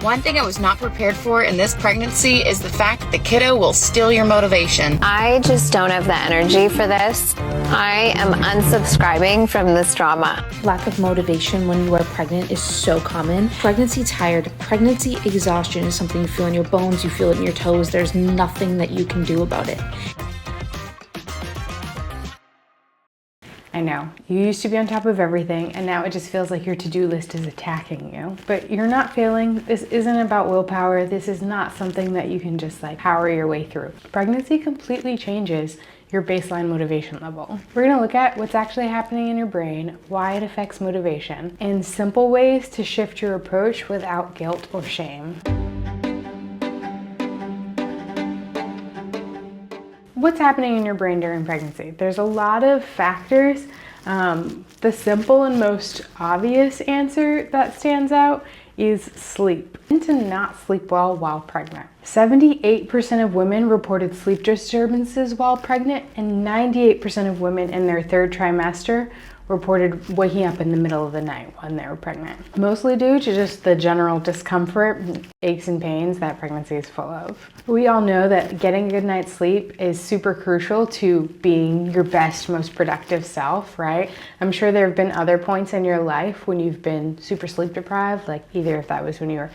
One thing I was not prepared for in this pregnancy is the fact that the kiddo will steal your motivation. I just don't have the energy for this. I am unsubscribing from this drama. Lack of motivation when you are pregnant is so common. Pregnancy tired, pregnancy exhaustion is something you feel in your bones, you feel it in your toes. There's nothing that you can do about it. I know, you used to be on top of everything and now it just feels like your to-do list is attacking you. But you're not failing. This isn't about willpower. This is not something that you can just like power your way through. Pregnancy completely changes your baseline motivation level. We're gonna look at what's actually happening in your brain, why it affects motivation, and simple ways to shift your approach without guilt or shame. What's happening in your brain during pregnancy? There's a lot of factors. The simple and most obvious answer that stands out is sleep. And to not sleep well while pregnant. 78% of women reported sleep disturbances while pregnant, and 98% of women in their third trimester reported waking up in the middle of the night when they were pregnant. Mostly due to just the general discomfort, aches and pains that pregnancy is full of. We all know that getting a good night's sleep is super crucial to being your best, most productive self, right? I'm sure there have been other points in your life when you've been super sleep deprived, like either if that was when you were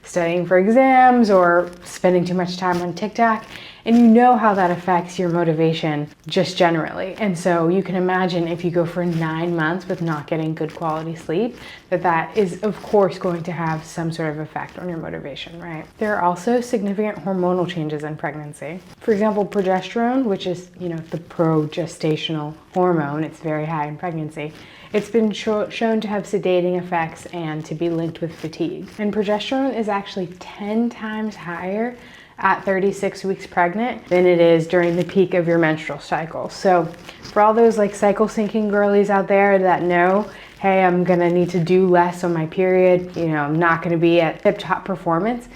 studying for exams or spending too much time on TikTok, and you know how that affects your motivation just generally. And so you can imagine if you go for 9 months with not getting good quality sleep, that is of course going to have some sort of effect on your motivation, right? There are also significant hormonal changes in pregnancy. For example, progesterone, which is, the progestational hormone, it's very high in pregnancy. It's been shown to have sedating effects and to be linked with fatigue. And progesterone is actually 10 times higher at 36 weeks pregnant than it is during the peak of your menstrual cycle. So for all those like cycle syncing girlies out there that know, hey, I'm gonna need to do less on my period, I'm not gonna be at tip-top performance,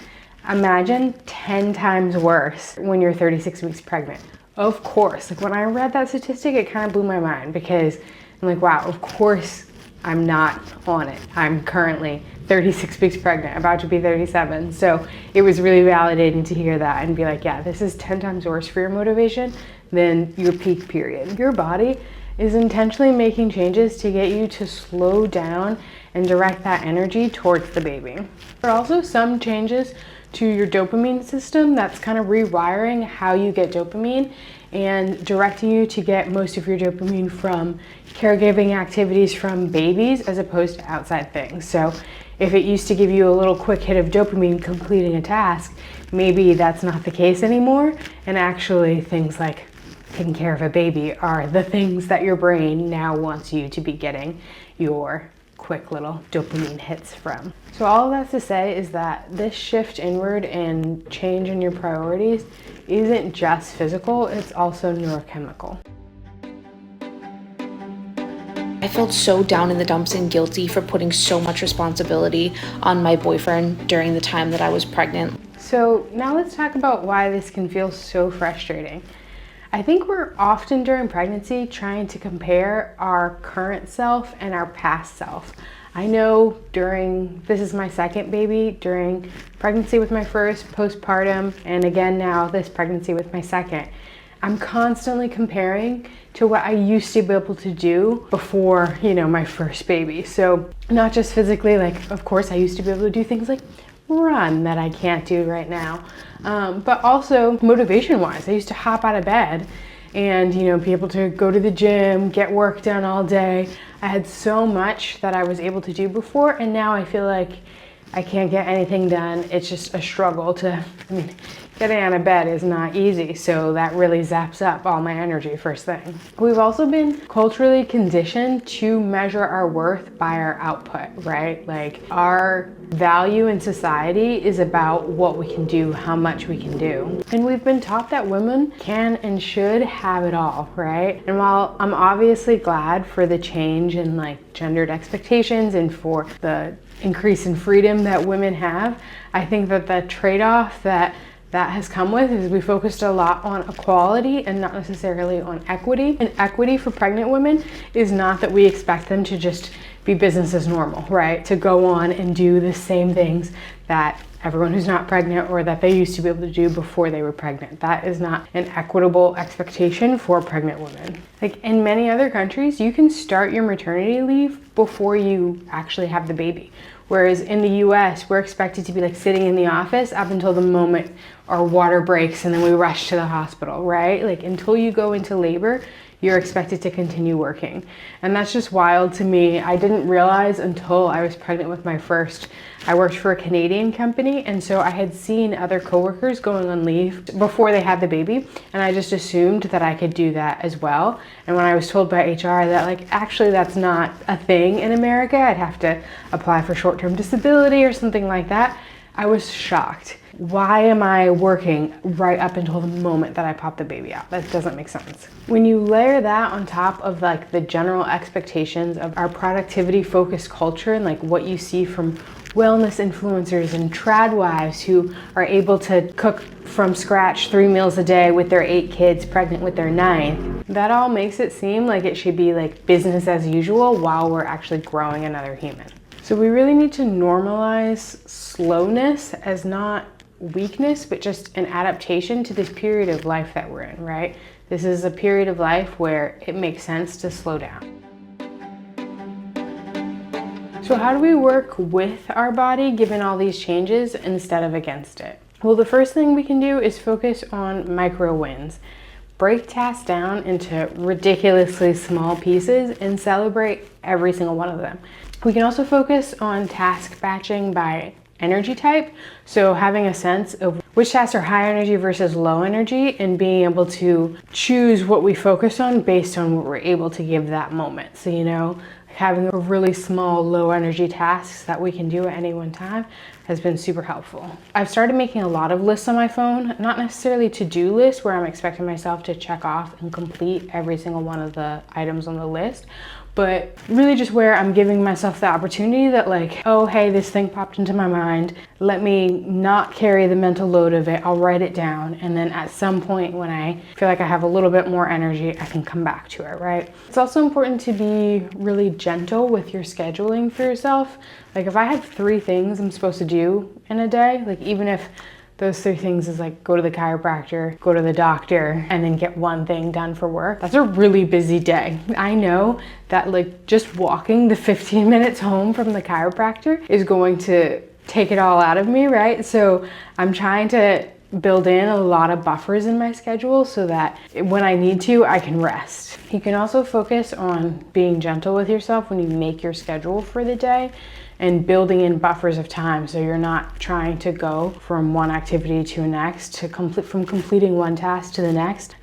imagine 10 times worse when you're 36 weeks pregnant. Of course, like when I read that statistic, it kind of blew my mind because I'm like, wow, of course I'm not on it. I'm currently 36 weeks pregnant, about to be 37. So it was really validating to hear that and be like, yeah, this is 10 times worse for your motivation than your peak period. Your body is intentionally making changes to get you to slow down and direct that energy towards the baby. There are also some changes to your dopamine system that's kind of rewiring how you get dopamine and directing you to get most of your dopamine from caregiving activities from babies as opposed to outside things. So if it used to give you a little quick hit of dopamine completing a task, maybe that's not the case anymore. And actually things like taking care of a baby are the things that your brain now wants you to be getting your quick little dopamine hits from. So all of that to say is that this shift inward and change in your priorities isn't just physical, it's also neurochemical. I felt so down in the dumps and guilty for putting so much responsibility on my boyfriend during the time that I was pregnant. So now let's talk about why this can feel so frustrating. I think we're often during pregnancy trying to compare our current self and our past self. I know this is my second baby, during pregnancy with my first, postpartum, and again now this pregnancy with my second. I'm constantly comparing to what I used to be able to do before, my first baby. So not just physically, like of course I used to be able to do things like run that I can't do right now, but also motivation wise. I used to hop out of bed and be able to go to the gym, get work done all day. I had so much that I was able to do before, and now I feel like I can't get anything done. It's just a struggle getting out of bed is not easy, so that really zaps up all my energy first thing. We've also been culturally conditioned to measure our worth by our output, right? Like our value in society is about what we can do, how much we can do. And we've been taught that women can and should have it all, right? And while I'm obviously glad for the change in like gendered expectations and for the increase in freedom that women have, I think that the trade-off that has come with is we focused a lot on equality and not necessarily on equity. And equity for pregnant women is not that we expect them to just be business as normal, right? To go on and do the same things that everyone who's not pregnant or that they used to be able to do before they were pregnant. That is not an equitable expectation for pregnant women. Like in many other countries, you can start your maternity leave before you actually have the baby. Whereas in the US, we're expected to be like sitting in the office up until the moment our water breaks and then we rush to the hospital, right? Like until you go into labor, you're expected to continue working. And that's just wild to me. I didn't realize until I was pregnant with my first. I worked for a Canadian company, and so I had seen other coworkers going on leave before they had the baby, and I just assumed that I could do that as well. And when I was told by HR that like, actually that's not a thing in America, I'd have to apply for short-term disability or something like that, I was shocked. Why am I working right up until the moment that I pop the baby out? That doesn't make sense. When you layer that on top of like the general expectations of our productivity focused culture and like what you see from wellness influencers and trad wives who are able to cook from scratch 3 meals a day with their 8 kids, pregnant with their 9th, that all makes it seem like it should be like business as usual while we're actually growing another human. So we really need to normalize slowness as not weakness, but just an adaptation to this period of life that we're in, right? This is a period of life where it makes sense to slow down. So how do we work with our body given all these changes instead of against it? Well, the first thing we can do is focus on micro wins. Break tasks down into ridiculously small pieces and celebrate every single one of them. We can also focus on task batching by energy type. So having a sense of which tasks are high energy versus low energy and being able to choose what we focus on based on what we're able to give that moment. So, you know, having a really small low energy tasks that we can do at any one time has been super helpful. I've started making a lot of lists on my phone, not necessarily to-do lists where I'm expecting myself to check off and complete every single one of the items on the list, but really just where I'm giving myself the opportunity that like, oh, hey, this thing popped into my mind. Let me not carry the mental load of it. I'll write it down. And then at some point when I feel like I have a little bit more energy, I can come back to it, right? It's also important to be really gentle with your scheduling for yourself. Like if I have 3 things I'm supposed to do in a day, like even if those 3 things is like go to the chiropractor, go to the doctor, and then get 1 thing done for work. That's a really busy day. I know that like just walking the 15 minutes home from the chiropractor is going to take it all out of me, right? So I'm trying to build in a lot of buffers in my schedule so that when I need to, I can rest. You can also focus on being gentle with yourself when you make your schedule for the day and building in buffers of time so you're not trying to go from one activity to the next, from completing one task to the next,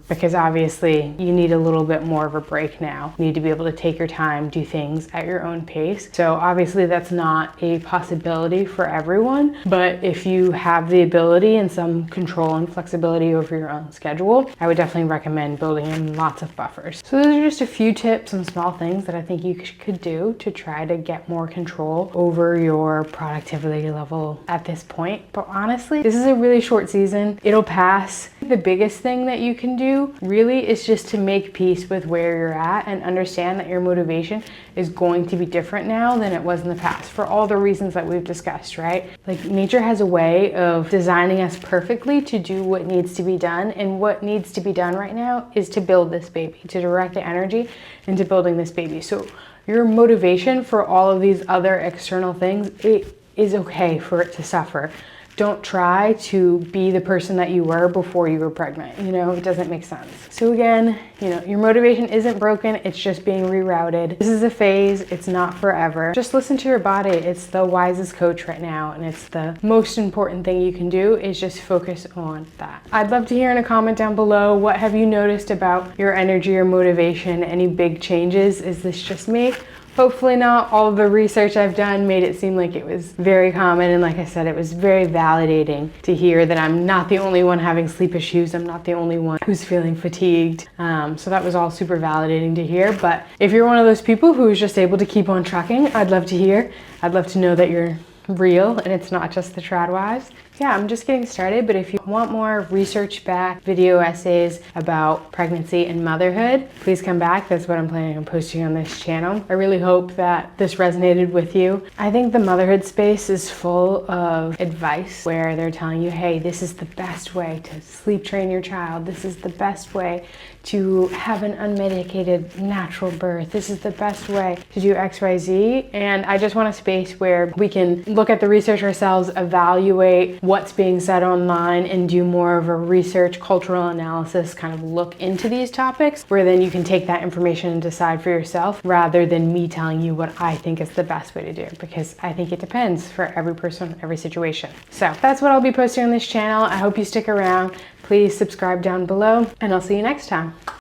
because obviously you need a little bit more of a break now. You need to be able to take your time, do things at your own pace. So obviously that's not a possibility for everyone, but if you have the ability and some control and flexibility over your own schedule, I would definitely recommend building in lots of buffers. So those are just a few tips and small things that I think you could do to try to get more control over your productivity level at this point. But honestly, this is a really short season. It'll pass. The biggest thing that you can do really is just to make peace with where you're at and understand that your motivation is going to be different now than it was in the past for all the reasons that we've discussed, right? Like nature has a way of designing us perfectly to do what needs to be done, and what needs to be done right now is to build this baby, to direct the energy into building this baby. So your motivation for all of these other external things, it is okay for it to suffer. Don't try to be the person that you were before you were pregnant. You know, it doesn't make sense. So again, you know, your motivation isn't broken. It's just being rerouted. This is a phase. It's not forever. Just listen to your body. It's the wisest coach right now. And it's the most important thing you can do is just focus on that. I'd love to hear in a comment down below, what have you noticed about your energy or motivation? Any big changes? Is this just me? Hopefully not. All of the research I've done made it seem like it was very common, and like I said, it was very validating to hear that I'm not the only one having sleep issues. I'm not the only one who's feeling fatigued. So that was all super validating to hear. But if you're one of those people who is just able to keep on trucking, I'd love to hear. I'd love to know that you're real and it's not just the trad wives. Yeah, I'm just getting started, but if you want more research-backed video essays about pregnancy and motherhood, please come back. That's what I'm planning on posting on this channel. I really hope that this resonated with you. I think the motherhood space is full of advice where they're telling you, hey, this is the best way to sleep train your child. This is the best way to have an unmedicated natural birth. This is the best way to do X, Y, Z. And I just want a space where we can look at the research ourselves, evaluate what's being said online, and do more of a research, cultural analysis, kind of look into these topics, where then you can take that information and decide for yourself, rather than me telling you what I think is the best way to do, because I think it depends for every person, every situation. So that's what I'll be posting on this channel. I hope you stick around. Please subscribe down below, and I'll see you next time.